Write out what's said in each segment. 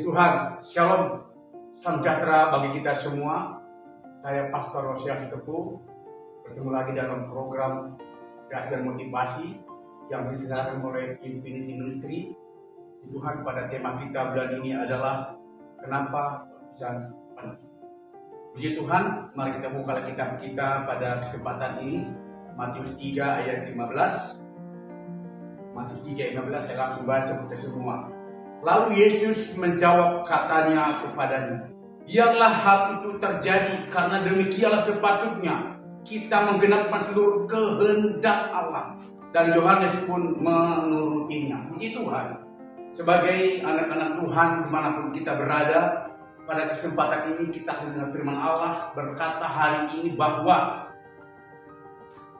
Tuhan, Shalom, salam sejahtera bagi kita semua. Saya Pastor Rosiasi Tepu, bertemu lagi dalam program Inspirasi dan Motivasi yang diselenggarakan oleh Infinity Ministry. Tuhan, pada tema kita bulan ini adalah kenapa baptisan penting. Puji Tuhan, mari kita buka kitab kita pada kesempatan ini, Matius 3 ayat 15. Matius 3 ayat 15, saya langsung baca kita semua. Lalu Yesus menjawab, katanya kepadanya, biarlah hal itu terjadi, karena demikianlah sepatutnya kita menggenapkan seluruh kehendak Allah. Dan Yohanes pun menurutinya. Puji Tuhan, sebagai anak-anak Tuhan dimanapun kita berada, pada kesempatan ini kita akan mendengar firman Allah berkata hari ini bahwa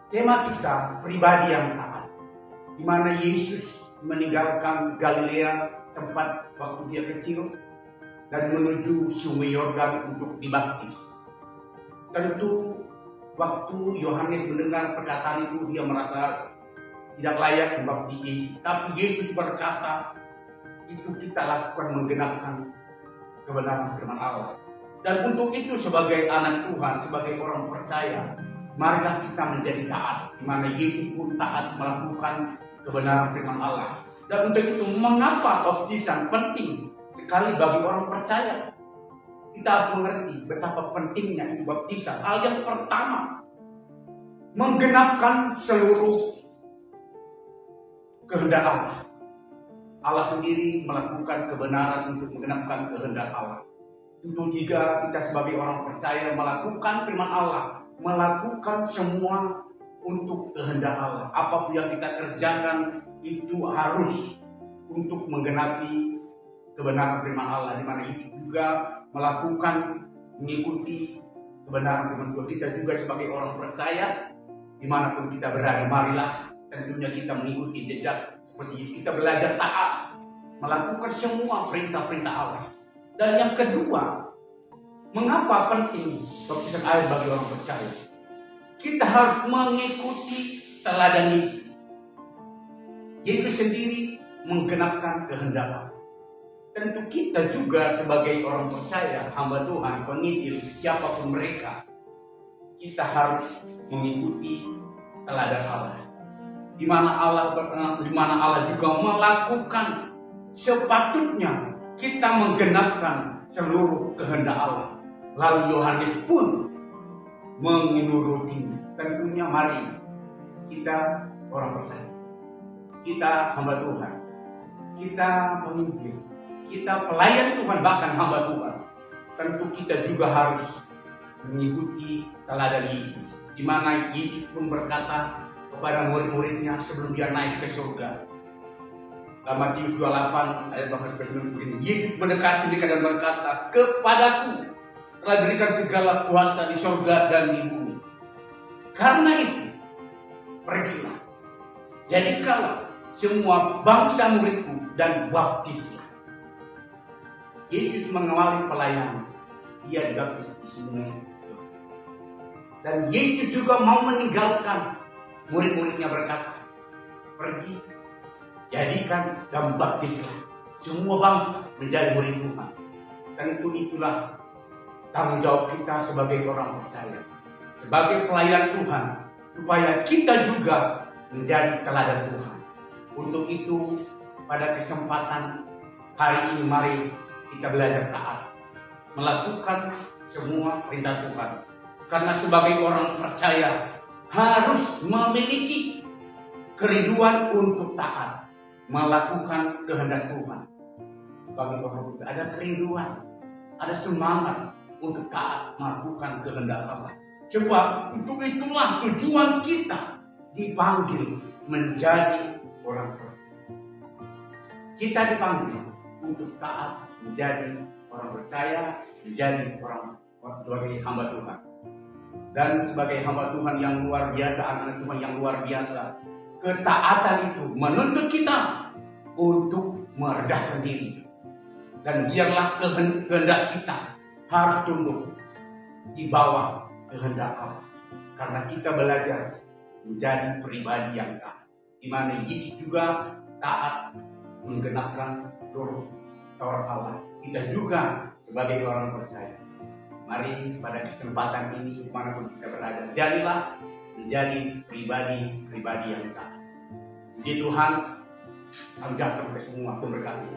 tema kita pribadi yang taat, di mana Yesus meninggalkan Galilea, tempat waktu dia kecil, dan menuju Sungai Yordan untuk dibaptis. Tentu waktu Yohanes mendengar perkataan itu, dia merasa tidak layak membaptisi. Tapi Yesus berkata, itu kita lakukan menggenapkan kebenaran firman Allah. Dan untuk itu sebagai anak Tuhan, sebagai orang percaya, marilah kita menjadi taat, di mana Yesus pun taat melakukan kebenaran firman Allah. Dan untuk itu, mengapa baptisan penting sekali bagi orang percaya? Kita harus mengerti betapa pentingnya itu baptisan. Hal yang pertama, menggenapkan seluruh kehendak Allah. Allah sendiri melakukan kebenaran untuk menggenapkan kehendak Allah. Tentu jika kita sebagai orang percaya melakukan firman Allah, melakukan semua untuk kehendak Allah, apapun yang kita kerjakan itu harus untuk menggenapi kebenaran firman Allah, di mana itu juga mengikuti kebenaran firman Tuhan. Kita juga sebagai orang percaya dimanapun kita berada, marilah tentunya kita mengikuti jejak seperti itu. Kita belajar taat, melakukan semua perintah-perintah Allah. Dan yang kedua, mengapa penting baptisan air bagi orang percaya? Kita harus mengikuti teladan Yesus. Yesus sendiri menggenapkan kehendak Allah. Tentu kita juga sebagai orang percaya, hamba Tuhan, penginjil, siapapun mereka, kita harus mengikuti teladan Allah. Di mana Allah juga melakukan sepatutnya kita menggenapkan seluruh kehendak Allah. Lalu Yohanes pun menurutinya. Tentunya mari kita orang percaya, kita hamba Tuhan, kita penginjil, kita pelayan Tuhan, bahkan hamba Tuhan, tentu kita juga harus mengikuti teladan Yesus, di mana Yesus pun berkata kepada murid-muridnya sebelum dia naik ke surga. Dalam Matius 28 ayat 18-19 begini, Yesus mendekati mereka dan berkata, kepadaku telah diberikan segala kuasa di surga dan di bumi. Karena itu, pergilah, jadikanlah semua bangsa muridku dan baptislah. Yesus mengawali pelayanan, dia dibaptis di Sungai Yordan. Dan Yesus juga mau meninggalkan murid-muridnya, berkata, pergi, jadikan dan baptislah semua bangsa menjadi murid Tuhan. Tentu itulah tanggung jawab kita sebagai orang percaya, sebagai pelayan Tuhan, supaya kita juga menjadi teladan Tuhan. Untuk itu, pada kesempatan hari ini, mari kita belajar taat, melakukan semua perintah Tuhan. Karena sebagai orang percaya harus memiliki kerinduan untuk taat, melakukan kehendak Tuhan. Sebagai orang percaya ada kerinduan, ada semangat untuk taat melakukan kehendak Allah. Sebab untuk itulah tujuan kita dipanggil menjadi orang percaya. Kita dipanggil untuk taat, menjadi orang percaya, menjadi orang sebagai hamba Tuhan. Dan sebagai hamba Tuhan yang luar biasa, anak Tuhan yang luar biasa, ketaatan itu menuntut kita untuk merendahkan diri. Dan biarlah kehendak kita harus tunduk di bawah kehendak Allah. Karena kita belajar menjadi pribadi yang taat, di mana Yesus juga taat menggenapkan seluruh Taurat Allah. kita juga sebagai orang percaya. Mari pada kesempatan ini dimanapun kita berada, jadilah menjadi pribadi-pribadi yang taat. Puji Tuhan, kami jatuh ke semua, Tuhan berkati.